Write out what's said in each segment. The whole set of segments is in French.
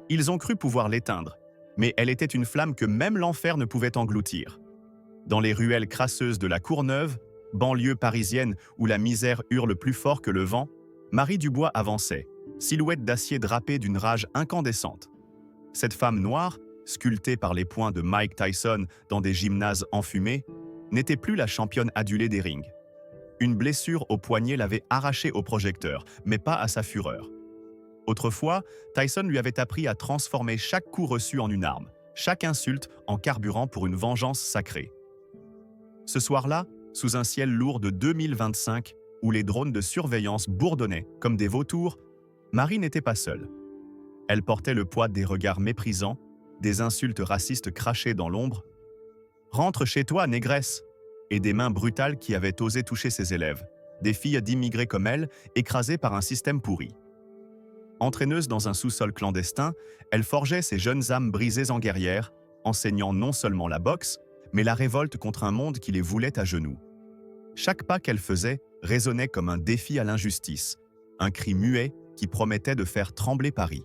Ils ont cru pouvoir l'éteindre, mais elle était une flamme que même l'enfer ne pouvait engloutir. Dans les ruelles crasseuses de la Courneuve, banlieue parisienne où la misère hurle plus fort que le vent, Marie Dubois avançait, silhouette d'acier drapée d'une rage incandescente. Cette femme noire, sculptée par les poings de Mike Tyson dans des gymnases enfumés, n'était plus la championne adulée des rings. Une blessure au poignet l'avait arrachée au projecteur, mais pas à sa fureur. Autrefois, Tyson lui avait appris à transformer chaque coup reçu en une arme, chaque insulte en carburant pour une vengeance sacrée. Ce soir-là, sous un ciel lourd de 2025, où les drones de surveillance bourdonnaient comme des vautours, Marie n'était pas seule. Elle portait le poids des regards méprisants, des insultes racistes crachées dans l'ombre. « Rentre chez toi, négresse !» et des mains brutales qui avaient osé toucher ses élèves, des filles d'immigrés comme elle, écrasées par un système pourri. Entraîneuse dans un sous-sol clandestin, elle forgeait ses jeunes âmes brisées en guerrières, enseignant non seulement la boxe, mais la révolte contre un monde qui les voulait à genoux. Chaque pas qu'elle faisait résonnait comme un défi à l'injustice, un cri muet qui promettait de faire trembler Paris.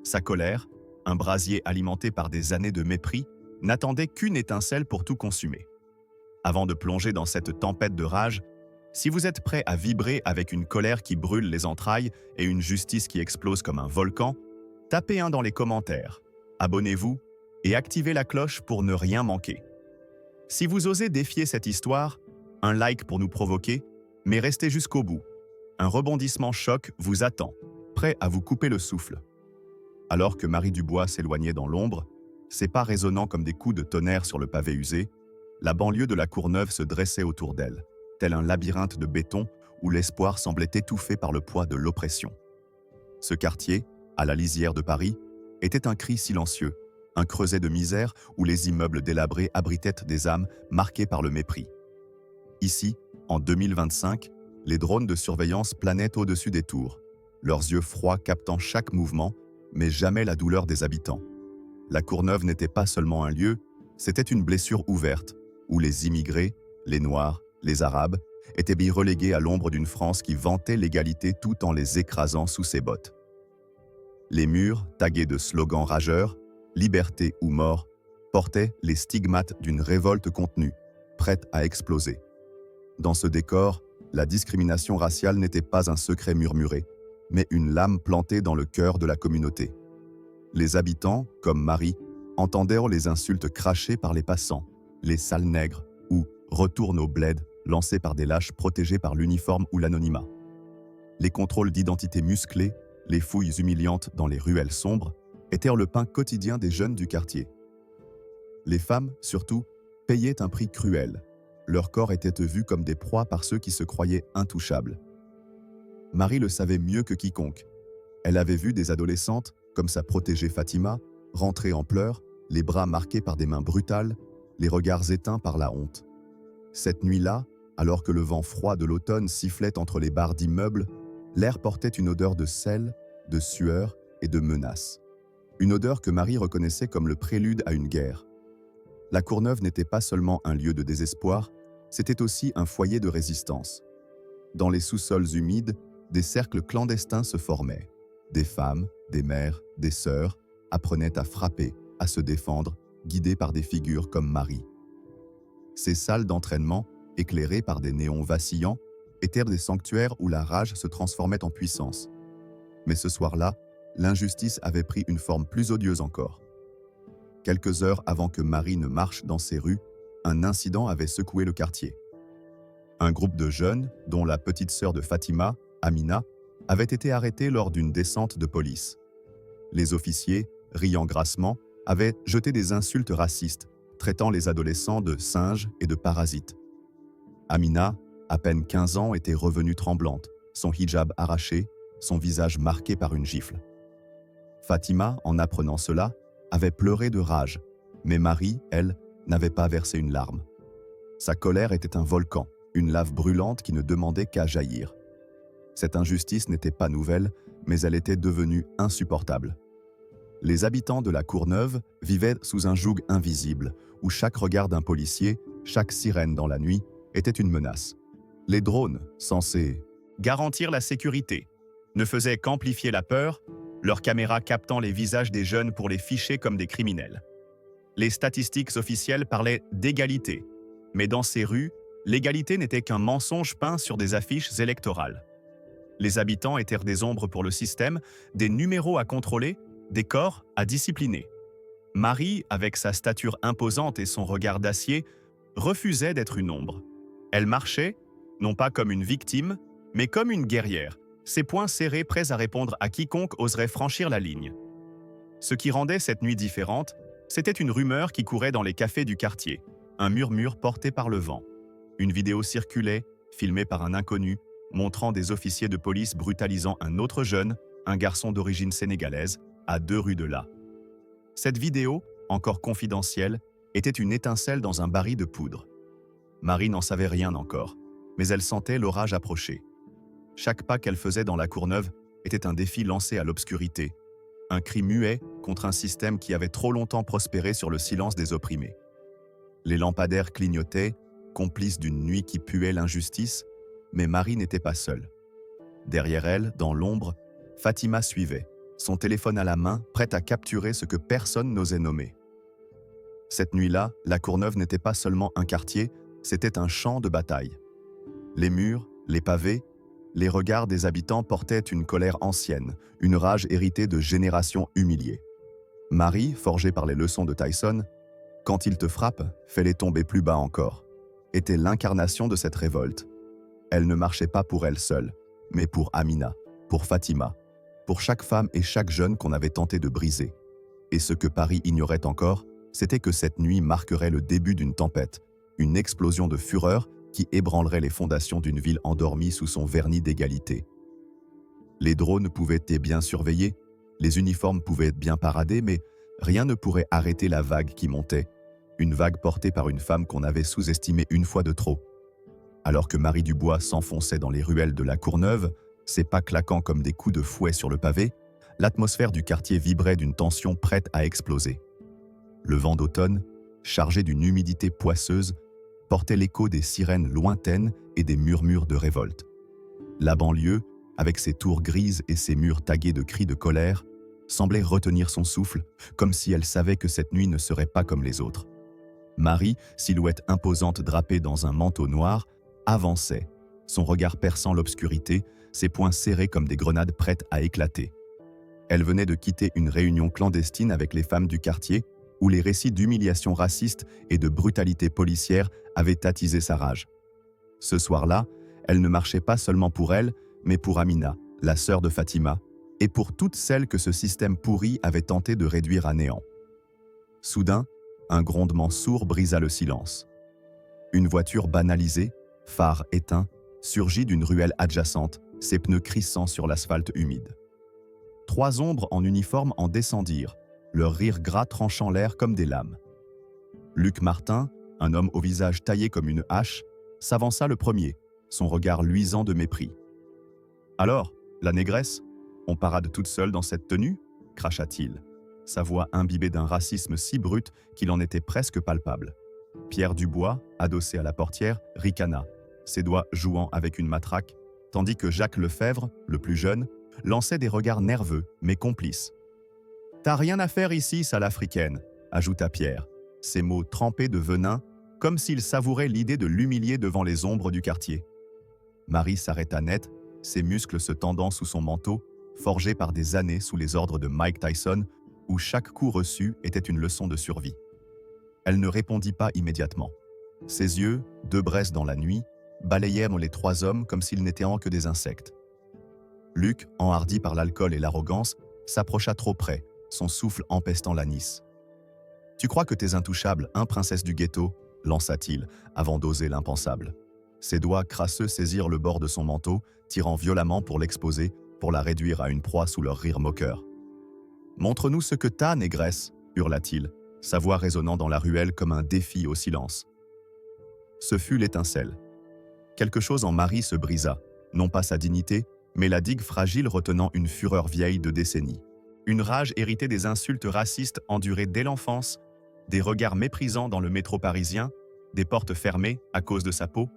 Sa colère, un brasier alimenté par des années de mépris, n'attendait qu'une étincelle pour tout consumer. Avant de plonger dans cette tempête de rage, si vous êtes prêt à vibrer avec une colère qui brûle les entrailles et une justice qui explose comme un volcan, tapez un dans les commentaires, abonnez-vous et activez la cloche pour ne rien manquer. Si vous osez défier cette histoire, un like pour nous provoquer, mais restez jusqu'au bout. Un rebondissement choc vous attend, prêt à vous couper le souffle. Alors que Marie Dubois s'éloignait dans l'ombre, ses pas résonnant comme des coups de tonnerre sur le pavé usé, la banlieue de la Courneuve se dressait autour d'elle, tel un labyrinthe de béton où l'espoir semblait étouffé par le poids de l'oppression. Ce quartier, à la lisière de Paris, était un cri silencieux, un creuset de misère où les immeubles délabrés abritaient des âmes marquées par le mépris. Ici, en 2025, les drones de surveillance planaient au-dessus des tours, leurs yeux froids captant chaque mouvement, mais jamais la douleur des habitants. La Courneuve n'était pas seulement un lieu, c'était une blessure ouverte, où les immigrés, les Noirs, les Arabes, étaient mis relégués à l'ombre d'une France qui vantait l'égalité tout en les écrasant sous ses bottes. Les murs, tagués de slogans rageurs, « Liberté ou mort », portaient les stigmates d'une révolte contenue, prête à exploser. Dans ce décor, la discrimination raciale n'était pas un secret murmuré, mais une lame plantée dans le cœur de la communauté. Les habitants, comme Marie, entendaient les insultes crachées par les passants, les sales nègres ou « retourne au bled » lancés par des lâches protégés par l'uniforme ou l'anonymat. Les contrôles d'identité musclés, les fouilles humiliantes dans les ruelles sombres, étaient le pain quotidien des jeunes du quartier. Les femmes, surtout, payaient un prix cruel. Leurs corps étaient vus comme des proies par ceux qui se croyaient intouchables. Marie le savait mieux que quiconque. Elle avait vu des adolescentes, comme sa protégée Fatima, rentrer en pleurs, les bras marqués par des mains brutales, les regards éteints par la honte. Cette nuit-là, alors que le vent froid de l'automne sifflait entre les barres d'immeubles, l'air portait une odeur de sel, de sueur et de menace. Une odeur que Marie reconnaissait comme le prélude à une guerre. La Courneuve n'était pas seulement un lieu de désespoir, c'était aussi un foyer de résistance. Dans les sous-sols humides, des cercles clandestins se formaient. Des femmes, des mères, des sœurs apprenaient à frapper, à se défendre, guidées par des figures comme Marie. Ces salles d'entraînement, éclairées par des néons vacillants, étaient des sanctuaires où la rage se transformait en puissance. Mais ce soir-là, l'injustice avait pris une forme plus odieuse encore. Quelques heures avant que Marie ne marche dans ces rues, un incident avait secoué le quartier. Un groupe de jeunes, dont la petite sœur de Fatima, Amina, avait été arrêté lors d'une descente de police. Les officiers, riant grassement, avaient jeté des insultes racistes, traitant les adolescents de singes et de parasites. Amina, à peine 15 ans, était revenue tremblante, son hijab arraché, son visage marqué par une gifle. Fatima, en apprenant cela, avait pleuré de rage, mais Marie, elle, n'avait pas versé une larme. Sa colère était un volcan, une lave brûlante qui ne demandait qu'à jaillir. Cette injustice n'était pas nouvelle, mais elle était devenue insupportable. Les habitants de la Courneuve vivaient sous un joug invisible, où chaque regard d'un policier, chaque sirène dans la nuit, était une menace. Les drones, censés garantir la sécurité, ne faisaient qu'amplifier la peur, leurs caméras captant les visages des jeunes pour les ficher comme des criminels. Les statistiques officielles parlaient d'égalité, mais dans ces rues, l'égalité n'était qu'un mensonge peint sur des affiches électorales. Les habitants étaient des ombres pour le système, des numéros à contrôler, des corps à discipliner. Marie, avec sa stature imposante et son regard d'acier, refusait d'être une ombre. Elle marchait, non pas comme une victime, mais comme une guerrière, ses poings serrés prêts à répondre à quiconque oserait franchir la ligne. Ce qui rendait cette nuit différente, c'était une rumeur qui courait dans les cafés du quartier, un murmure porté par le vent. Une vidéo circulait, filmée par un inconnu, montrant des officiers de police brutalisant un autre jeune, un garçon d'origine sénégalaise, à 2 rues de là. Cette vidéo, encore confidentielle, était une étincelle dans un baril de poudre. Marie n'en savait rien encore, mais elle sentait l'orage approcher. Chaque pas qu'elle faisait dans la Courneuve était un défi lancé à l'obscurité, un cri muet contre un système qui avait trop longtemps prospéré sur le silence des opprimés. Les lampadaires clignotaient, complices d'une nuit qui puait l'injustice, mais Marie n'était pas seule. Derrière elle, dans l'ombre, Fatima suivait, son téléphone à la main, prête à capturer ce que personne n'osait nommer. Cette nuit-là, la Courneuve n'était pas seulement un quartier, c'était un champ de bataille. Les murs, les pavés, les regards des habitants portaient une colère ancienne, une rage héritée de générations humiliées. Marie, forgée par les leçons de Tyson, « Quand il te frappe, fais-les tomber plus bas encore », était l'incarnation de cette révolte. Elle ne marchait pas pour elle seule, mais pour Amina, pour Fatima, pour chaque femme et chaque jeune qu'on avait tenté de briser. Et ce que Paris ignorait encore, c'était que cette nuit marquerait le début d'une tempête, une explosion de fureur qui ébranlerait les fondations d'une ville endormie sous son vernis d'égalité. Les drones pouvaient être bien surveillés, les uniformes pouvaient être bien paradés, mais rien ne pourrait arrêter la vague qui montait, une vague portée par une femme qu'on avait sous-estimée une fois de trop. Alors que Marie Dubois s'enfonçait dans les ruelles de la Courneuve, ses pas claquant comme des coups de fouet sur le pavé, l'atmosphère du quartier vibrait d'une tension prête à exploser. Le vent d'automne, chargé d'une humidité poisseuse, portait l'écho des sirènes lointaines et des murmures de révolte. La banlieue, avec ses tours grises et ses murs tagués de cris de colère, semblait retenir son souffle, comme si elle savait que cette nuit ne serait pas comme les autres. Marie, silhouette imposante drapée dans un manteau noir, avançait, son regard perçant l'obscurité, ses poings serrés comme des grenades prêtes à éclater. Elle venait de quitter une réunion clandestine avec les femmes du quartier, où les récits d'humiliation raciste et de brutalité policière avaient attisé sa rage. Ce soir-là, elle ne marchait pas seulement pour elle, mais pour Amina, la sœur de Fatima, et pour toutes celles que ce système pourri avait tenté de réduire à néant. Soudain, un grondement sourd brisa le silence. Une voiture banalisée, phare éteint, surgit d'une ruelle adjacente, ses pneus crissant sur l'asphalte humide. 3 ombres en uniforme en descendirent, leur rire gras tranchant l'air comme des lames. Luc Martin, un homme au visage taillé comme une hache, s'avança le premier, son regard luisant de mépris. « Alors, la négresse, on parade toute seule dans cette tenue ?» cracha-t-il, sa voix imbibée d'un racisme si brut qu'il en était presque palpable. Pierre Dubois, adossé à la portière, ricana, ses doigts jouant avec une matraque, tandis que Jacques Lefebvre, le plus jeune, lançait des regards nerveux mais complices. « T'as rien à faire ici, sale africaine », ajouta Pierre, ses mots trempés de venin, comme s'il savourait l'idée de l'humilier devant les ombres du quartier. Marie s'arrêta net, ses muscles se tendant sous son manteau, forgé par des années sous les ordres de Mike Tyson, où chaque coup reçu était une leçon de survie. Elle ne répondit pas immédiatement. Ses yeux, 2 braises dans la nuit, balayèrent les 3 hommes comme s'ils n'étaient que des insectes. Luc, enhardi par l'alcool et l'arrogance, s'approcha trop près, son souffle empestant l'anis. « Tu crois que t'es intouchable, hein, princesse du ghetto ?» lança-t-il, avant d'oser l'impensable. Ses doigts crasseux saisirent le bord de son manteau, tirant violemment pour l'exposer, pour la réduire à une proie sous leur rire moqueur. « Montre-nous ce que t'as, négresse !» hurla-t-il, sa voix résonnant dans la ruelle comme un défi au silence. Ce fut l'étincelle. Quelque chose en Marie se brisa, non pas sa dignité, mais la digue fragile retenant une fureur vieille de décennies. Une rage héritée des insultes racistes endurées dès l'enfance, des regards méprisants dans le métro parisien, des portes fermées à cause de sa peau.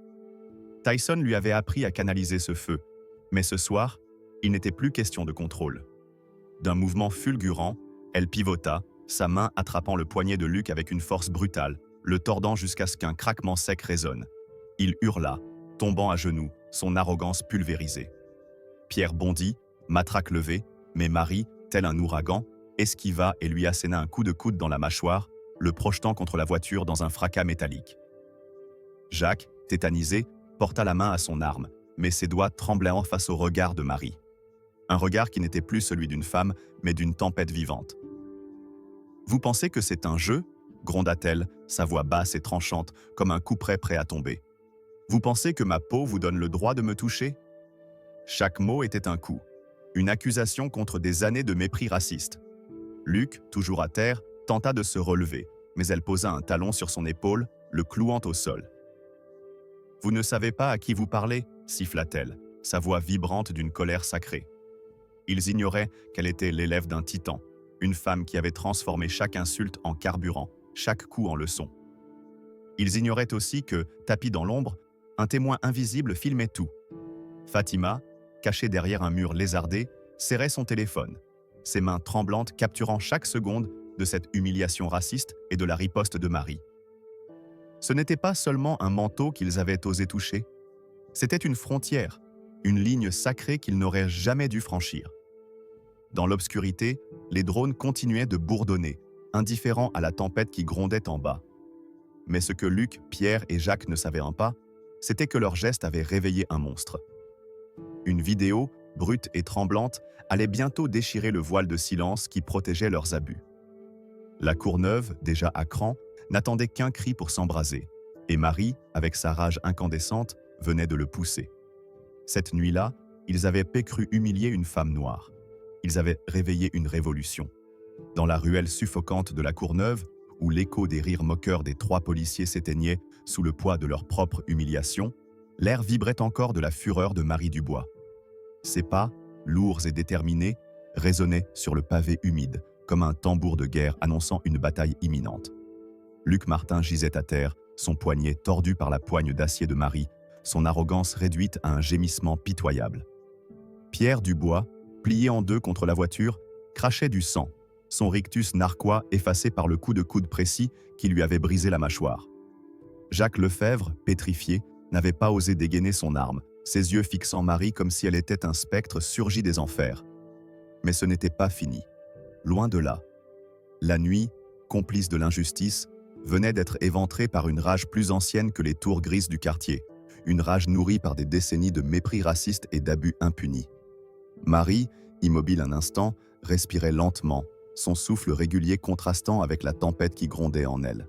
Tyson lui avait appris à canaliser ce feu, mais ce soir, il n'était plus question de contrôle. D'un mouvement fulgurant, elle pivota, sa main attrapant le poignet de Luc avec une force brutale, le tordant jusqu'à ce qu'un craquement sec résonne. Il hurla, tombant à genoux, son arrogance pulvérisée. Pierre bondit, matraque levée, mais Marie, tel un ouragan, esquiva et lui asséna un coup de coude dans la mâchoire, le projetant contre la voiture dans un fracas métallique. Jacques, tétanisé, porta la main à son arme, mais ses doigts tremblaient face au regard de Marie. Un regard qui n'était plus celui d'une femme, mais d'une tempête vivante. « Vous pensez que c'est un jeu ?» gronda-t-elle, sa voix basse et tranchante, comme un couperet prêt à tomber. « Vous pensez que ma peau vous donne le droit de me toucher ?» Chaque mot était un coup, une accusation contre des années de mépris raciste. Luc, toujours à terre, tenta de se relever, mais elle posa un talon sur son épaule, le clouant au sol. « Vous ne savez pas à qui vous parlez » siffla-t-elle, sa voix vibrante d'une colère sacrée. Ils ignoraient qu'elle était l'élève d'un titan, une femme qui avait transformé chaque insulte en carburant, chaque coup en leçon. Ils ignoraient aussi que, tapis dans l'ombre, un témoin invisible filmait tout. Fatima, cachée derrière un mur lézardé, serrait son téléphone, ses mains tremblantes capturant chaque seconde de cette humiliation raciste et de la riposte de Marie. Ce n'était pas seulement un manteau qu'ils avaient osé toucher, c'était une frontière, une ligne sacrée qu'ils n'auraient jamais dû franchir. Dans l'obscurité, les drones continuaient de bourdonner, indifférents à la tempête qui grondait en bas. Mais ce que Luc, Pierre et Jacques ne savaient pas, c'était que leur geste avait réveillé un monstre. Une vidéo, brute et tremblante, allait bientôt déchirer le voile de silence qui protégeait leurs abus. La Courneuve, déjà à cran, n'attendait qu'un cri pour s'embraser, et Marie, avec sa rage incandescente, venait de le pousser. Cette nuit-là, ils avaient cru humilier une femme noire. Ils avaient réveillé une révolution. Dans la ruelle suffocante de la Courneuve, où l'écho des rires moqueurs des 3 policiers s'éteignait sous le poids de leur propre humiliation, l'air vibrait encore de la fureur de Marie Dubois. Ses pas, lourds et déterminés, résonnaient sur le pavé humide, comme un tambour de guerre annonçant une bataille imminente. Luc Martin gisait à terre, son poignet tordu par la poigne d'acier de Marie, son arrogance réduite à un gémissement pitoyable. Pierre Dubois, plié en deux contre la voiture, crachait du sang, son rictus narquois effacé par le coup de coude précis qui lui avait brisé la mâchoire. Jacques Lefebvre, pétrifié, n'avait pas osé dégainer son arme, ses yeux fixant Marie comme si elle était un spectre surgi des enfers. Mais ce n'était pas fini. Loin de là. La nuit, complice de l'injustice, venait d'être éventrée par une rage plus ancienne que les tours grises du quartier, une rage nourrie par des décennies de mépris raciste et d'abus impunis. Marie, immobile un instant, respirait lentement, son souffle régulier contrastant avec la tempête qui grondait en elle.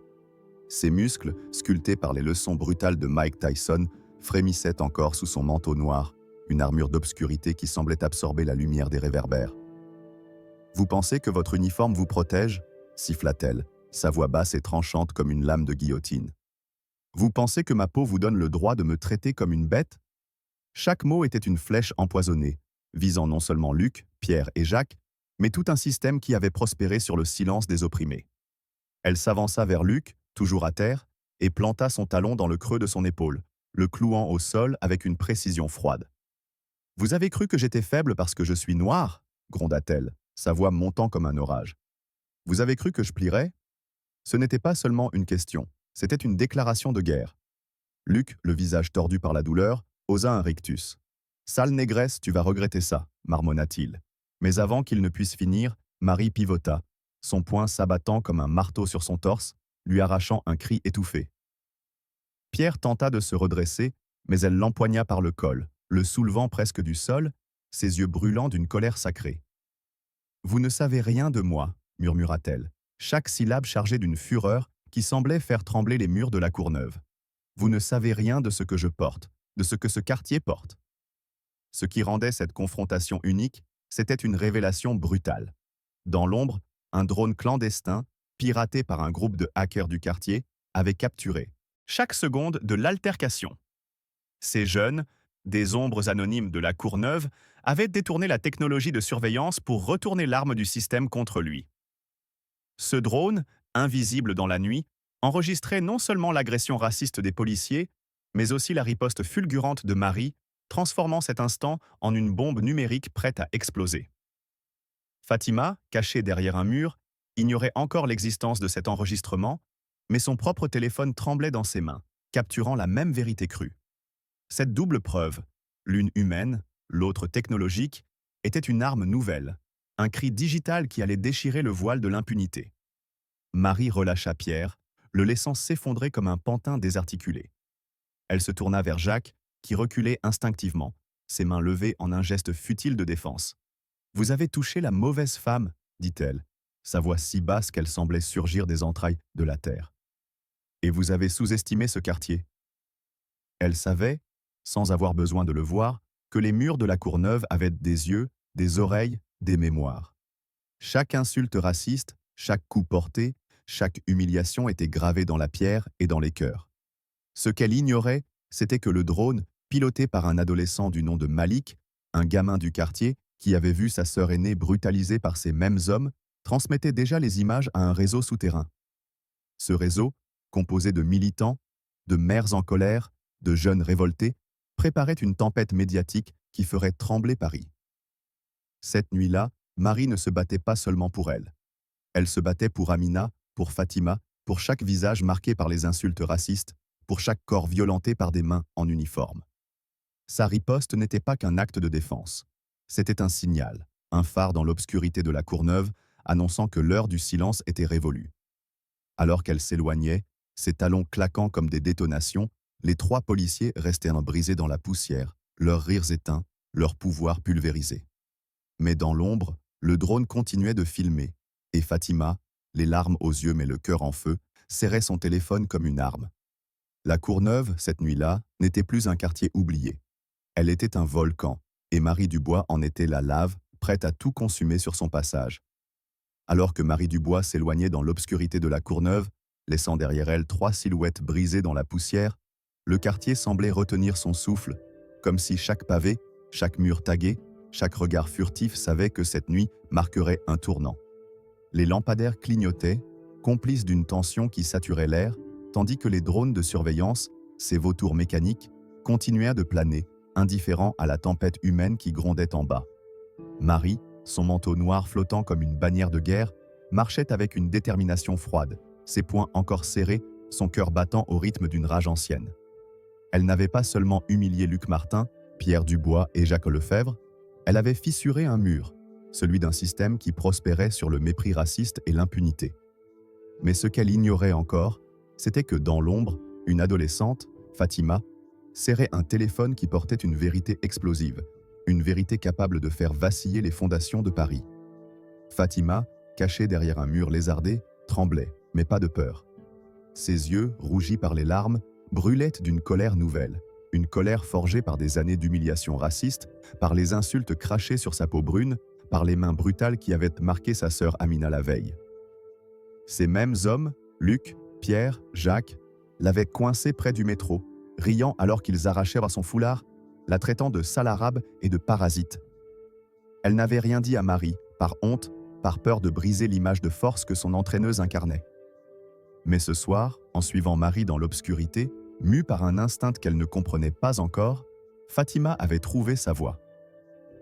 Ses muscles, sculptés par les leçons brutales de Mike Tyson, frémissaient encore sous son manteau noir, une armure d'obscurité qui semblait absorber la lumière des réverbères. « Vous pensez que votre uniforme vous protège ?» siffla-t-elle, sa voix basse et tranchante comme une lame de guillotine. « Vous pensez que ma peau vous donne le droit de me traiter comme une bête ?» Chaque mot était une flèche empoisonnée, visant non seulement Luc, Pierre et Jacques, mais tout un système qui avait prospéré sur le silence des opprimés. Elle s'avança vers Luc, toujours à terre, et planta son talon dans le creux de son épaule, le clouant au sol avec une précision froide. « Vous avez cru que j'étais faible parce que je suis noire ?» gronda-t-elle, sa voix montant comme un orage. « Vous avez cru que je plierais ?» Ce n'était pas seulement une question, c'était une déclaration de guerre. Luc, le visage tordu par la douleur, osa un rictus. « Sale négresse, tu vas regretter ça » marmonna-t-il. Mais avant qu'il ne puisse finir, Marie pivota, son poing s'abattant comme un marteau sur son torse, lui arrachant un cri étouffé. Pierre tenta de se redresser, mais elle l'empoigna par le col, le soulevant presque du sol, ses yeux brûlants d'une colère sacrée. « Vous ne savez rien de moi » murmura-t-elle, chaque syllabe chargée d'une fureur qui semblait faire trembler les murs de la Courneuve. « Vous ne savez rien de ce que je porte, de ce que ce quartier porte. » Ce qui rendait cette confrontation unique, c'était une révélation brutale. Dans l'ombre, un drone clandestin, piraté par un groupe de hackers du quartier, avait capturé chaque seconde de l'altercation. Ces jeunes, des ombres anonymes de la Courneuve, avaient détourné la technologie de surveillance pour retourner l'arme du système contre lui. Ce drone, invisible dans la nuit, enregistrait non seulement l'agression raciste des policiers, mais aussi la riposte fulgurante de Marie, transformant cet instant en une bombe numérique prête à exploser. Fatima, cachée derrière un mur, ignorait encore l'existence de cet enregistrement, mais son propre téléphone tremblait dans ses mains, capturant la même vérité crue. Cette double preuve, l'une humaine, l'autre technologique, était une arme nouvelle, un cri digital qui allait déchirer le voile de l'impunité. Marie relâcha Pierre, le laissant s'effondrer comme un pantin désarticulé. Elle se tourna vers Jacques, qui reculait instinctivement, ses mains levées en un geste futile de défense. « Vous avez touché la mauvaise femme, dit-elle, sa voix si basse qu'elle semblait surgir des entrailles de la terre. Et vous avez sous-estimé ce quartier. » Elle savait, sans avoir besoin de le voir, que les murs de la Courneuve avaient des yeux, des oreilles, des mémoires. Chaque insulte raciste, chaque coup porté, chaque humiliation était gravée dans la pierre et dans les cœurs. Ce qu'elle ignorait, c'était que le drone, piloté par un adolescent du nom de Malik, un gamin du quartier qui avait vu sa sœur aînée brutalisée par ces mêmes hommes, transmettait déjà les images à un réseau souterrain. Ce réseau, composé de militants, de mères en colère, de jeunes révoltés, préparait une tempête médiatique qui ferait trembler Paris. Cette nuit-là, Marie ne se battait pas seulement pour elle. Elle se battait pour Amina, pour Fatima, pour chaque visage marqué par les insultes racistes, pour chaque corps violenté par des mains en uniforme. Sa riposte n'était pas qu'un acte de défense. C'était un signal, un phare dans l'obscurité de la Courneuve, annonçant que l'heure du silence était révolue. Alors qu'elle s'éloignait, ses talons claquant comme des détonations, les trois policiers restaient brisés dans la poussière, leurs rires éteints, leur pouvoir pulvérisé. Mais dans l'ombre, le drone continuait de filmer, et Fatima, les larmes aux yeux mais le cœur en feu, serrait son téléphone comme une arme. La Courneuve, cette nuit-là, n'était plus un quartier oublié. Elle était un volcan, et Marie Dubois en était la lave, prête à tout consumer sur son passage. Alors que Marie Dubois s'éloignait dans l'obscurité de la Courneuve, laissant derrière elle trois silhouettes brisées dans la poussière, le quartier semblait retenir son souffle, comme si chaque pavé, chaque mur tagué, chaque regard furtif savait que cette nuit marquerait un tournant. Les lampadaires clignotaient, complices d'une tension qui saturait l'air, tandis que les drones de surveillance, ces vautours mécaniques, continuaient de planer, indifférents à la tempête humaine qui grondait en bas. Marie, son manteau noir flottant comme une bannière de guerre, marchait avec une détermination froide, ses poings encore serrés, son cœur battant au rythme d'une rage ancienne. Elle n'avait pas seulement humilié Luc Martin, Pierre Dubois et Jacques Lefebvre, elle avait fissuré un mur, celui d'un système qui prospérait sur le mépris raciste et l'impunité. Mais ce qu'elle ignorait encore, c'était que dans l'ombre, une adolescente, Fatima, serrait un téléphone qui portait une vérité explosive, une vérité capable de faire vaciller les fondations de Paris. Fatima, cachée derrière un mur lézardé, tremblait, mais pas de peur. Ses yeux, rougis par les larmes, brûlaient d'une colère nouvelle, une colère forgée par des années d'humiliation raciste, par les insultes crachées sur sa peau brune, par les mains brutales qui avaient marqué sa sœur Amina la veille. Ces mêmes hommes, Luc, Pierre, Jacques, l'avaient coincée près du métro, riant alors qu'ils arrachèrent à son foulard, la traitant de sale arabe et de parasite. Elle n'avait rien dit à Marie, par honte, par peur de briser l'image de force que son entraîneuse incarnait. Mais ce soir, en suivant Marie dans l'obscurité, mue par un instinct qu'elle ne comprenait pas encore, Fatima avait trouvé sa voie.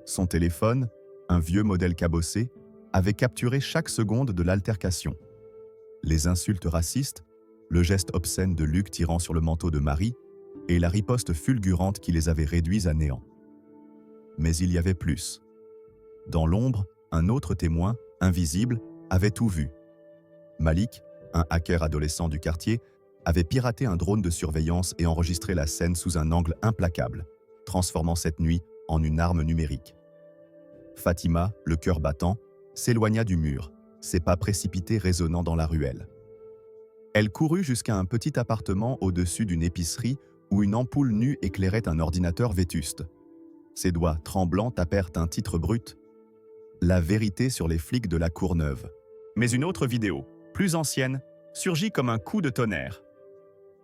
Son téléphone, un vieux modèle cabossé, avait capturé chaque seconde de l'altercation. Les insultes racistes, le geste obscène de Luc tirant sur le manteau de Marie, et la riposte fulgurante qui les avait réduits à néant. Mais il y avait plus. Dans l'ombre, un autre témoin, invisible, avait tout vu. Malik, un hacker adolescent du quartier, avait piraté un drone de surveillance et enregistré la scène sous un angle implacable, transformant cette nuit en une arme numérique. Fatima, le cœur battant, s'éloigna du mur, ses pas précipités résonnant dans la ruelle. Elle courut jusqu'à un petit appartement au-dessus d'une épicerie où une ampoule nue éclairait un ordinateur vétuste. Ses doigts tremblants tapèrent un titre brut. La vérité sur les flics de la Courneuve. Mais une autre vidéo, plus ancienne, surgit comme un coup de tonnerre.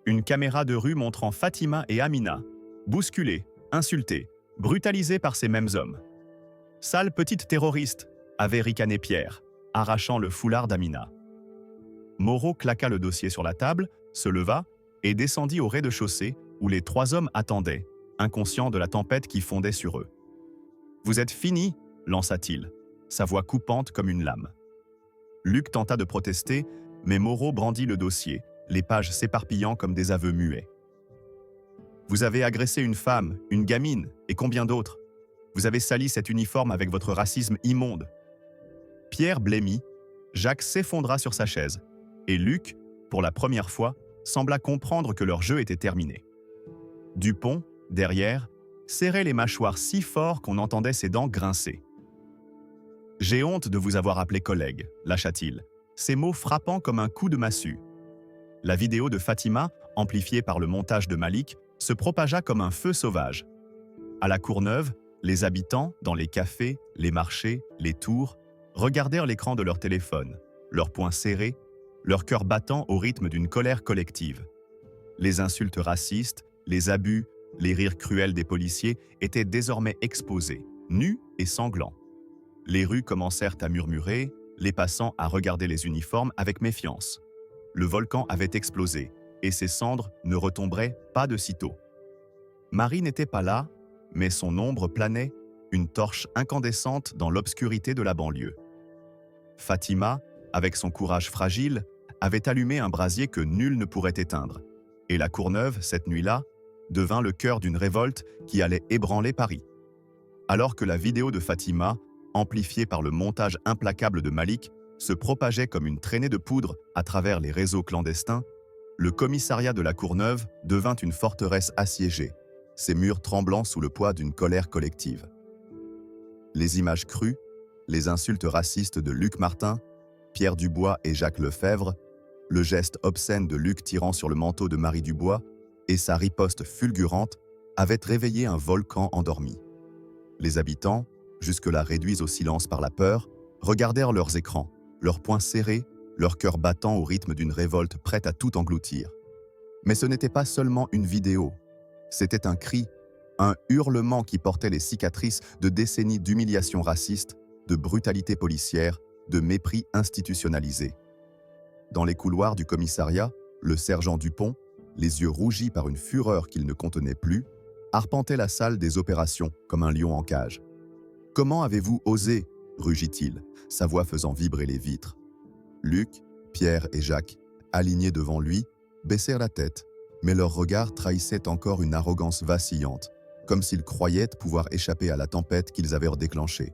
Une caméra de rue montrant Fatima et Amina, bousculées, insultées, brutalisées par ces mêmes hommes. « Sale petite terroriste !» avait ricané Pierre, arrachant le foulard d'Amina. Moreau claqua le dossier sur la table, se leva et descendit au rez-de-chaussée où les trois hommes attendaient, inconscients de la tempête qui fondait sur eux. « Vous êtes finis » lança-t-il. « sa voix coupante comme une lame. Luc tenta de protester, mais Moreau brandit le dossier, les pages s'éparpillant comme des aveux muets. Vous avez agressé une femme, une gamine, et combien d'autres? Vous avez sali cet uniforme avec votre racisme immonde. Pierre blêmit, Jacques s'effondra sur sa chaise, et Luc, pour la première fois, sembla comprendre que leur jeu était terminé. Dupont, derrière, serrait les mâchoires si fort qu'on entendait ses dents grincer. « J'ai honte de vous avoir appelé collègue », lâcha-t-il, ces mots frappant comme un coup de massue. La vidéo de Fatima, amplifiée par le montage de Malik, se propagea comme un feu sauvage. À la Courneuve, les habitants, dans les cafés, les marchés, les tours, regardèrent l'écran de leur téléphone, leurs poings serrés, leur cœur battant au rythme d'une colère collective. Les insultes racistes, les abus, les rires cruels des policiers étaient désormais exposés, nus et sanglants. Les rues commencèrent à murmurer, les passants à regarder les uniformes avec méfiance. Le volcan avait explosé, et ses cendres ne retomberaient pas de sitôt. Marie n'était pas là, mais son ombre planait, une torche incandescente dans l'obscurité de la banlieue. Fatima, avec son courage fragile, avait allumé un brasier que nul ne pourrait éteindre. Et la Courneuve, cette nuit-là, devint le cœur d'une révolte qui allait ébranler Paris. Alors que la vidéo de Fatima, amplifiée par le montage implacable de Malik, se propageait comme une traînée de poudre à travers les réseaux clandestins, le commissariat de la Courneuve devint une forteresse assiégée, ses murs tremblant sous le poids d'une colère collective. Les images crues, les insultes racistes de Luc Martin, Pierre Dubois et Jacques Lefebvre, le geste obscène de Luc tirant sur le manteau de Marie Dubois et sa riposte fulgurante avaient réveillé un volcan endormi. Les habitants, jusque-là réduits au silence par la peur, regardèrent leurs écrans, leurs poings serrés, leur cœur battant au rythme d'une révolte prête à tout engloutir. Mais ce n'était pas seulement une vidéo, c'était un cri, un hurlement qui portait les cicatrices de décennies d'humiliation raciste, de brutalité policière, de mépris institutionnalisé. Dans les couloirs du commissariat, le sergent Dupont, les yeux rougis par une fureur qu'il ne contenait plus, arpentait la salle des opérations comme un lion en cage. « Comment avez-vous osé ?» rugit-il, sa voix faisant vibrer les vitres. Luc, Pierre et Jacques, alignés devant lui, baissèrent la tête, mais leur regard trahissait encore une arrogance vacillante, comme s'ils croyaient pouvoir échapper à la tempête qu'ils avaient déclenchée.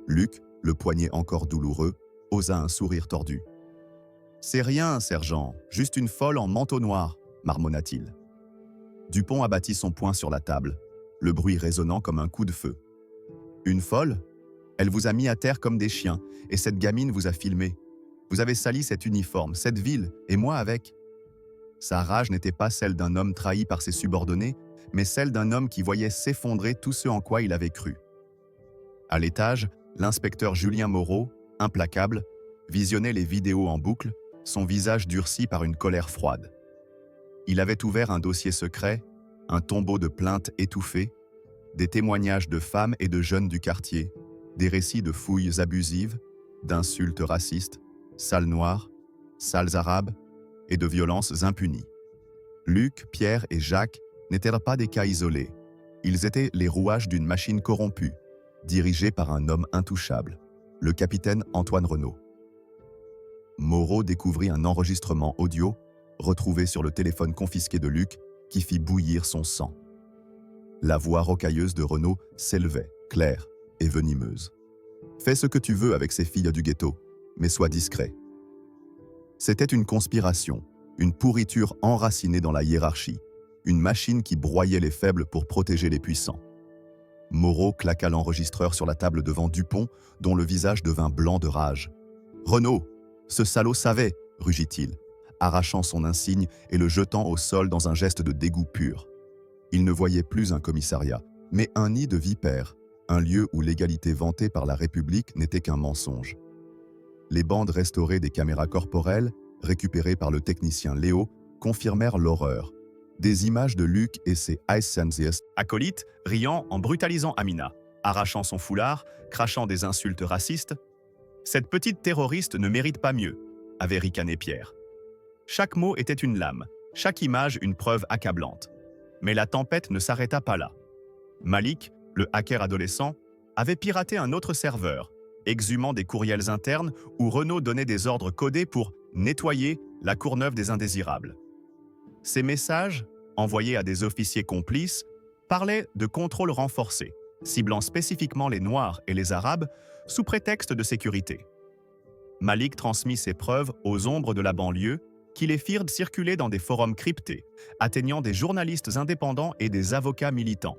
Luc, le poignet encore douloureux, osa un sourire tordu. « C'est rien, sergent, juste une folle en manteau noir, » marmonna-t-il. Dupont abattit son poing sur la table, le bruit résonnant comme un coup de feu. « Une folle ? Elle vous a mis à terre comme des chiens, et cette gamine vous a filmé. Vous avez sali cet uniforme, cette ville, et moi avec. » Sa rage n'était pas celle d'un homme trahi par ses subordonnés, mais celle d'un homme qui voyait s'effondrer tout ce en quoi il avait cru. À l'étage, l'inspecteur Julien Moreau, implacable, visionnait les vidéos en boucle, son visage durci par une colère froide. Il avait ouvert un dossier secret, un tombeau de plaintes étouffées, des témoignages de femmes et de jeunes du quartier, des récits de fouilles abusives, d'insultes racistes, salles noires, salles arabes et de violences impunies. Luc, Pierre et Jacques n'étaient pas des cas isolés. Ils étaient les rouages d'une machine corrompue, dirigée par un homme intouchable, le capitaine Antoine Renaud. Moreau découvrit un enregistrement audio, retrouvé sur le téléphone confisqué de Luc, qui fit bouillir son sang. La voix rocailleuse de Renaud s'élevait, claire et venimeuse. « Fais ce que tu veux avec ces filles du ghetto, mais sois discret. » C'était une conspiration, une pourriture enracinée dans la hiérarchie, une machine qui broyait les faibles pour protéger les puissants. Moreau claqua l'enregistreur sur la table devant Dupont, dont le visage devint blanc de rage. « Renaud, ce salaud savait !» rugit-il, arrachant son insigne et le jetant au sol dans un geste de dégoût pur. Il ne voyait plus un commissariat, mais un nid de vipères, un lieu où l'égalité vantée par la République n'était qu'un mensonge. Les bandes restaurées des caméras corporelles, récupérées par le technicien Léo, confirmèrent l'horreur. Des images de Luc et ses acolytes riant en brutalisant Amina, arrachant son foulard, crachant des insultes racistes. « Cette petite terroriste ne mérite pas mieux », avait ricané Pierre. Chaque mot était une lame, chaque image une preuve accablante. Mais la tempête ne s'arrêta pas là. Malik, le hacker adolescent, avait piraté un autre serveur, exhumant des courriels internes où Renaud donnait des ordres codés pour nettoyer la Courneuve des indésirables. Ces messages, envoyés à des officiers complices, parlaient de contrôle renforcé, ciblant spécifiquement les Noirs et les Arabes sous prétexte de sécurité. Malik transmit ces preuves aux ombres de la banlieue qui les firent circuler dans des forums cryptés, atteignant des journalistes indépendants et des avocats militants.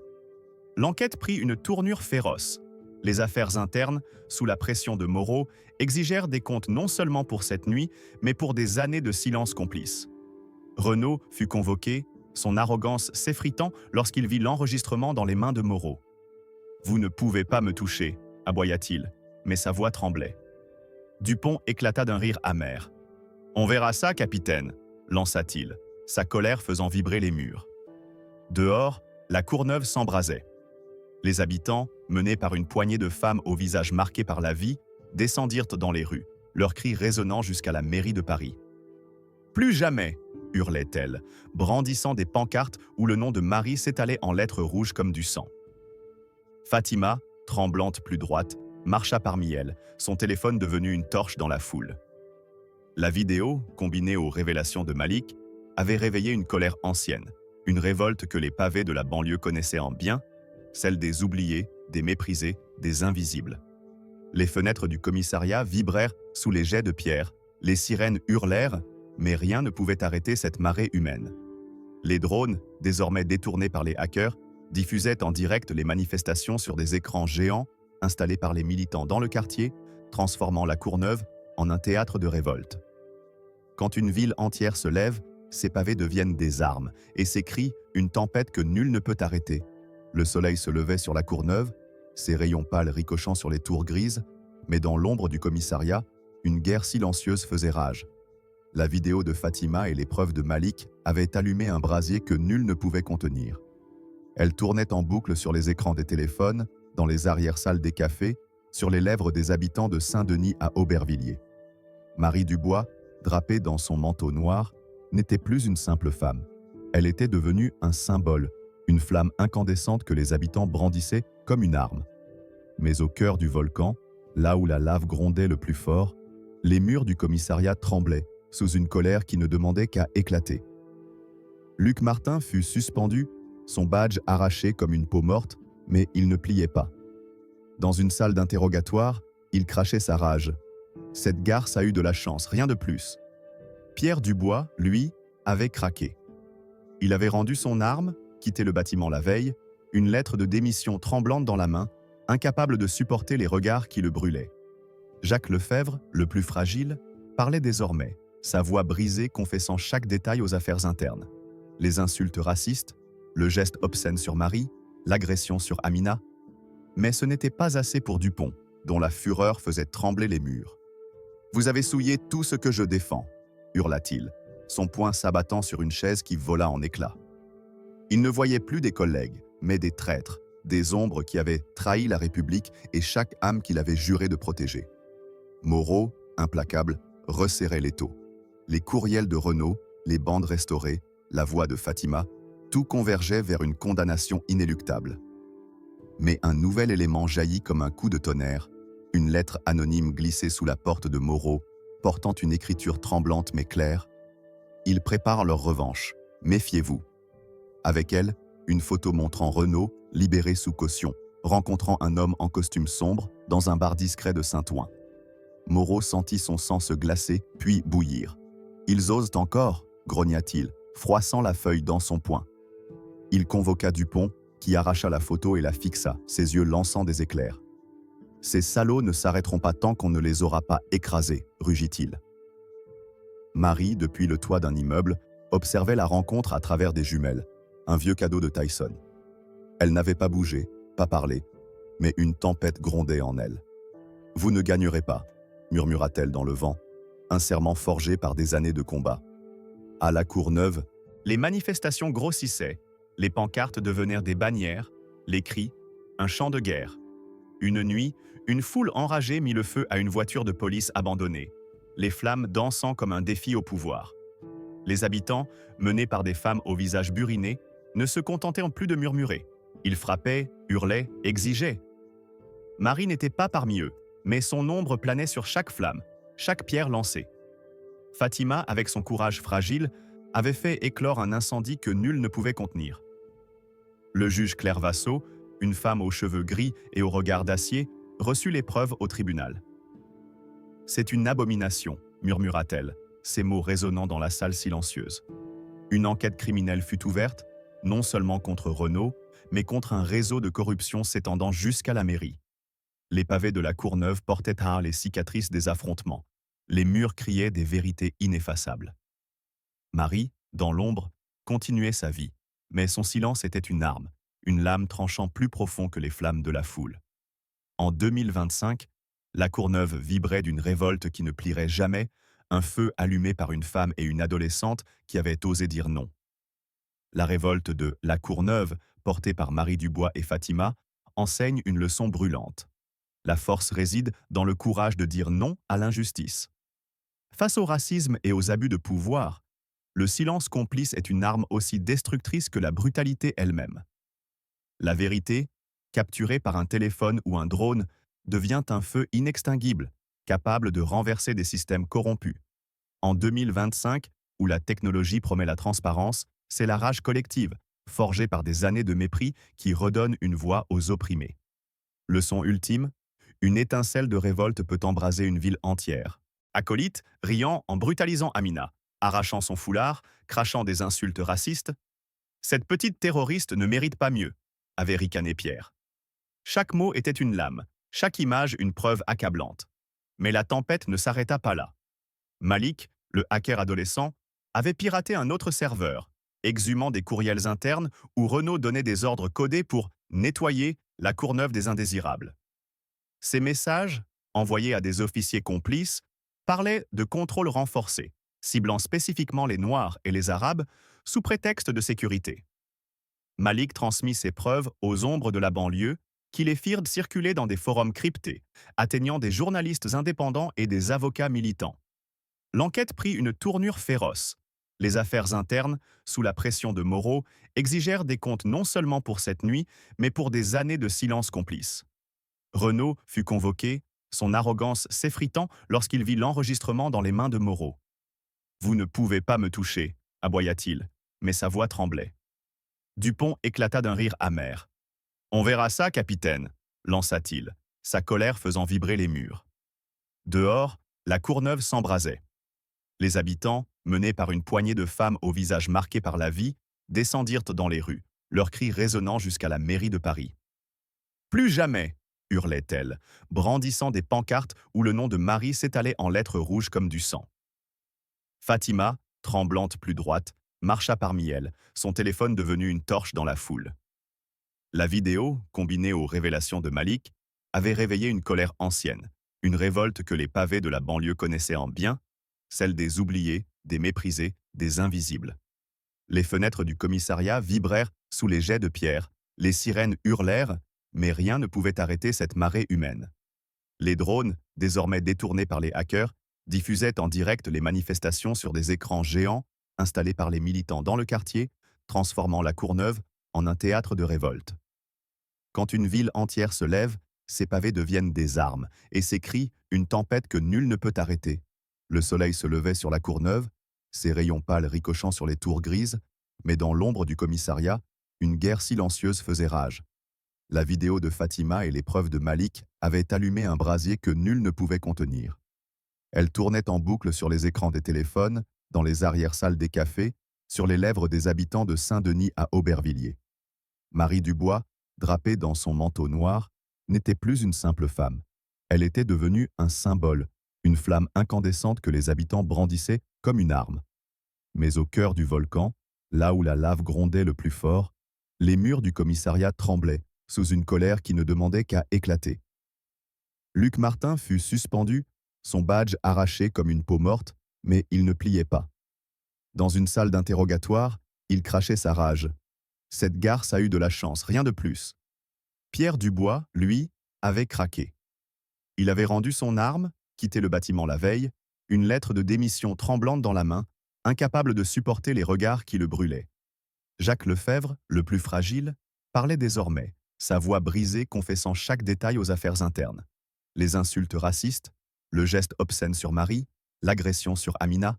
L'enquête prit une tournure féroce. Les affaires internes, sous la pression de Moreau, exigèrent des comptes non seulement pour cette nuit, mais pour des années de silence complice. Renaud fut convoqué, son arrogance s'effritant lorsqu'il vit l'enregistrement dans les mains de Moreau. « Vous ne pouvez pas me toucher », aboya-t-il, mais sa voix tremblait. Dupont éclata d'un rire amer. « On verra ça, capitaine », lança-t-il, sa colère faisant vibrer les murs. Dehors, la Courneuve s'embrasait. Les habitants, menés par une poignée de femmes au visage marqué par la vie, descendirent dans les rues, leurs cris résonnant jusqu'à la mairie de Paris. « Plus jamais !» hurlait-elle, brandissant des pancartes où le nom de Marie s'étalait en lettres rouges comme du sang. Fatima, tremblante plus droite, marcha parmi elles, son téléphone devenu une torche dans la foule. La vidéo, combinée aux révélations de Malik, avait réveillé une colère ancienne, une révolte que les pavés de la banlieue connaissaient en bien, celle des oubliés, des méprisés, des invisibles. Les fenêtres du commissariat vibrèrent sous les jets de pierre, les sirènes hurlèrent, mais rien ne pouvait arrêter cette marée humaine. Les drones, désormais détournés par les hackers, diffusaient en direct les manifestations sur des écrans géants installés par les militants dans le quartier, transformant la Courneuve en un théâtre de révolte. Quand une ville entière se lève, ses pavés deviennent des armes, et ses cris, une tempête que nul ne peut arrêter. Le soleil se levait sur la Courneuve, ses rayons pâles ricochant sur les tours grises, mais dans l'ombre du commissariat, une guerre silencieuse faisait rage. La vidéo de Fatima et les preuves de Malik avaient allumé un brasier que nul ne pouvait contenir. Elle tournait en boucle sur les écrans des téléphones, dans les arrière-salles des cafés, sur les lèvres des habitants de Saint-Denis à Aubervilliers. Marie Dubois, drapée dans son manteau noir, n'était plus une simple femme. Elle était devenue un symbole, une flamme incandescente que les habitants brandissaient comme une arme. Mais au cœur du volcan, là où la lave grondait le plus fort, les murs du commissariat tremblaient, sous une colère qui ne demandait qu'à éclater. Luc Martin fut suspendu, son badge arraché comme une peau morte, mais il ne pliait pas. Dans une salle d'interrogatoire, il crachait sa rage. Cette garce a eu de la chance, rien de plus. Pierre Dubois, lui, avait craqué. Il avait rendu son arme, quitté le bâtiment la veille, une lettre de démission tremblante dans la main, incapable de supporter les regards qui le brûlaient. Jacques Lefebvre, le plus fragile, parlait désormais, sa voix brisée confessant chaque détail aux affaires internes. Les insultes racistes, le geste obscène sur Marie, l'agression sur Amina. Mais ce n'était pas assez pour Dupont, dont la fureur faisait trembler les murs. « Vous avez souillé tout ce que je défends », hurla-t-il, son poing s'abattant sur une chaise qui vola en éclats. Il ne voyait plus des collègues, mais des traîtres, des ombres qui avaient trahi la République et chaque âme qu'il avait juré de protéger. Moreau, implacable, resserrait l'étau. Les courriels de Renaud, les bandes restaurées, la voix de Fatima, tout convergeait vers une condamnation inéluctable. Mais un nouvel élément jaillit comme un coup de tonnerre, une lettre anonyme glissée sous la porte de Moreau, portant une écriture tremblante mais claire. Ils préparent leur revanche, méfiez-vous. Avec elle, une photo montrant Renaud, libéré sous caution, rencontrant un homme en costume sombre dans un bar discret de Saint-Ouen. Moreau sentit son sang se glacer, puis bouillir. « Ils osent encore » grogna-t-il, froissant la feuille dans son poing. Il convoqua Dupont, qui arracha la photo et la fixa, ses yeux lançant des éclairs. « Ces salauds ne s'arrêteront pas tant qu'on ne les aura pas écrasés » rugit-il. Marie, depuis le toit d'un immeuble, observait la rencontre à travers des jumelles, un vieux cadeau de Tyson. Elle n'avait pas bougé, pas parlé, mais une tempête grondait en elle. « Vous ne gagnerez pas » murmura-t-elle dans le vent, un serment forgé par des années de combat. À la Courneuve, les manifestations grossissaient, les pancartes devenirent des bannières, les cris, un chant de guerre. Une nuit, une foule enragée mit le feu à une voiture de police abandonnée, les flammes dansant comme un défi au pouvoir. Les habitants, menés par des femmes au visage buriné, ne se contentaient plus de murmurer. Ils frappaient, hurlaient, exigeaient. Marie n'était pas parmi eux. Mais son ombre planait sur chaque flamme, chaque pierre lancée. Fatima, avec son courage fragile, avait fait éclore un incendie que nul ne pouvait contenir. Le juge Claire Vassaux, une femme aux cheveux gris et au regard d'acier, reçut l'épreuve au tribunal. « C'est une abomination », murmura-t-elle, ses mots résonnant dans la salle silencieuse. Une enquête criminelle fut ouverte, non seulement contre Renaud, mais contre un réseau de corruption s'étendant jusqu'à la mairie. Les pavés de la Courneuve portaient à les cicatrices des affrontements. Les murs criaient des vérités ineffaçables. Marie, dans l'ombre, continuait sa vie, mais son silence était une lame tranchant plus profond que les flammes de la foule. En 2025, la Courneuve vibrait d'une révolte qui ne plierait jamais, un feu allumé par une femme et une adolescente qui avaient osé dire non. La révolte de La Courneuve, portée par Marie Dubois et Fatima, enseigne une leçon brûlante. La force réside dans le courage de dire non à l'injustice. Face au racisme et aux abus de pouvoir, le silence complice est une arme aussi destructrice que la brutalité elle-même. La vérité, capturée par un téléphone ou un drone, devient un feu inextinguible, capable de renverser des systèmes corrompus. En 2025, où la technologie promet la transparence, c'est la rage collective, forgée par des années de mépris, qui redonne une voix aux opprimés. Leçon ultime, une étincelle de révolte peut embraser une ville entière. Acolyte, riant en brutalisant Amina, arrachant son foulard, crachant des insultes racistes. Cette petite terroriste ne mérite pas mieux, avait ricané Pierre. Chaque mot était une lame, chaque image une preuve accablante. Mais la tempête ne s'arrêta pas là. Malik, le hacker adolescent, avait piraté un autre serveur, exhumant des courriels internes où Renaud donnait des ordres codés pour nettoyer la Courneuve des indésirables. Ces messages, envoyés à des officiers complices, parlaient de contrôle renforcé, ciblant spécifiquement les Noirs et les Arabes sous prétexte de sécurité. Malik transmit ces preuves aux ombres de la banlieue, qui les firent circuler dans des forums cryptés, atteignant des journalistes indépendants et des avocats militants. L'enquête prit une tournure féroce. Les affaires internes, sous la pression de Moreau, exigèrent des comptes non seulement pour cette nuit, mais pour des années de silence complice. Renaud fut convoqué, son arrogance s'effritant lorsqu'il vit l'enregistrement dans les mains de Moreau. « Vous ne pouvez pas me toucher », aboya-t-il, mais sa voix tremblait. Dupont éclata d'un rire amer. « On verra ça, capitaine », lança-t-il, sa colère faisant vibrer les murs. Dehors, la Courneuve s'embrasait. Les habitants, menés par une poignée de femmes au visage marqué par la vie, descendirent dans les rues, leurs cris résonnant jusqu'à la mairie de Paris. « Plus jamais !» hurlait-elle, brandissant des pancartes où le nom de Marie s'étalait en lettres rouges comme du sang. Fatima, tremblante plus droite, marcha parmi elles, son téléphone devenu une torche dans la foule. La vidéo, combinée aux révélations de Malik, avait réveillé une colère ancienne, une révolte que les pavés de la banlieue connaissaient en bien, celle des oubliés, des méprisés, des invisibles. Les fenêtres du commissariat vibrèrent sous les jets de pierre, les sirènes hurlèrent, mais rien ne pouvait arrêter cette marée humaine. Les drones, désormais détournés par les hackers, diffusaient en direct les manifestations sur des écrans géants installés par les militants dans le quartier, transformant la Courneuve en un théâtre de révolte. Quand une ville entière se lève, ses pavés deviennent des armes, et ses cris, une tempête que nul ne peut arrêter. Le soleil se levait sur la Courneuve, ses rayons pâles ricochant sur les tours grises, mais dans l'ombre du commissariat, une guerre silencieuse faisait rage. La vidéo de Fatima et les preuves de Malik avaient allumé un brasier que nul ne pouvait contenir. Elle tournait en boucle sur les écrans des téléphones, dans les arrière-salles des cafés, sur les lèvres des habitants de Saint-Denis à Aubervilliers. Marie Dubois, drapée dans son manteau noir, n'était plus une simple femme. Elle était devenue un symbole, une flamme incandescente que les habitants brandissaient comme une arme. Mais au cœur du volcan, là où la lave grondait le plus fort, les murs du commissariat tremblaient, sous une colère qui ne demandait qu'à éclater. Luc Martin fut suspendu, son badge arraché comme une peau morte, mais il ne pliait pas. Dans une salle d'interrogatoire, il crachait sa rage. Cette garce a eu de la chance, rien de plus. Pierre Dubois, lui, avait craqué. Il avait rendu son arme, quitté le bâtiment la veille, une lettre de démission tremblante dans la main, incapable de supporter les regards qui le brûlaient. Jacques Lefebvre, le plus fragile, parlait désormais, sa voix brisée confessant chaque détail aux affaires internes. Les insultes racistes, le geste obscène sur Marie, l'agression sur Amina.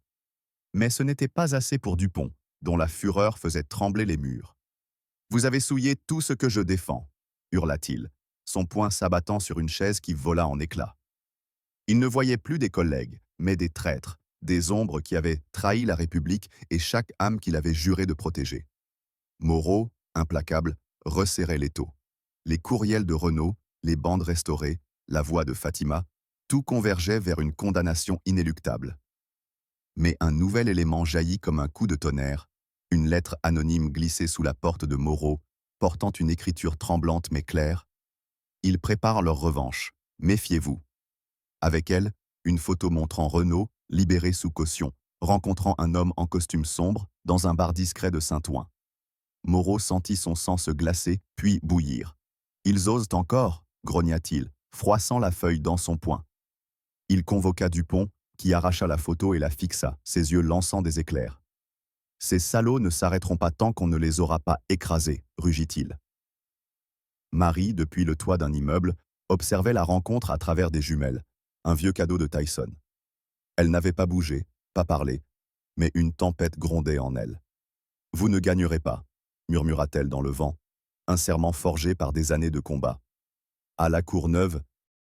Mais ce n'était pas assez pour Dupont, dont la fureur faisait trembler les murs. Vous avez souillé tout ce que je défends, hurla-t-il, son poing s'abattant sur une chaise qui vola en éclats. Il ne voyait plus des collègues, mais des traîtres, des ombres qui avaient trahi la République et chaque âme qu'il avait juré de protéger. Moreau, implacable, resserrait l'étau. Les courriels de Renaud, les bandes restaurées, la voix de Fatima, tout convergeait vers une condamnation inéluctable. Mais un nouvel élément jaillit comme un coup de tonnerre, une lettre anonyme glissée sous la porte de Moreau, portant une écriture tremblante mais claire. Ils préparent leur revanche, méfiez-vous. Avec elle, une photo montrant Renaud, libéré sous caution, rencontrant un homme en costume sombre dans un bar discret de Saint-Ouen. Moreau sentit son sang se glacer, puis bouillir. « Ils osent encore » grogna-t-il, froissant la feuille dans son poing. Il convoqua Dupont, qui arracha la photo et la fixa, ses yeux lançant des éclairs. « Ces salauds ne s'arrêteront pas tant qu'on ne les aura pas écrasés » rugit-il. Marie, depuis le toit d'un immeuble, observait la rencontre à travers des jumelles, un vieux cadeau de Tyson. Elle n'avait pas bougé, pas parlé, mais une tempête grondait en elle. « Vous ne gagnerez pas » murmura-t-elle dans le vent, un serment forgé par des années de combat. À la Courneuve,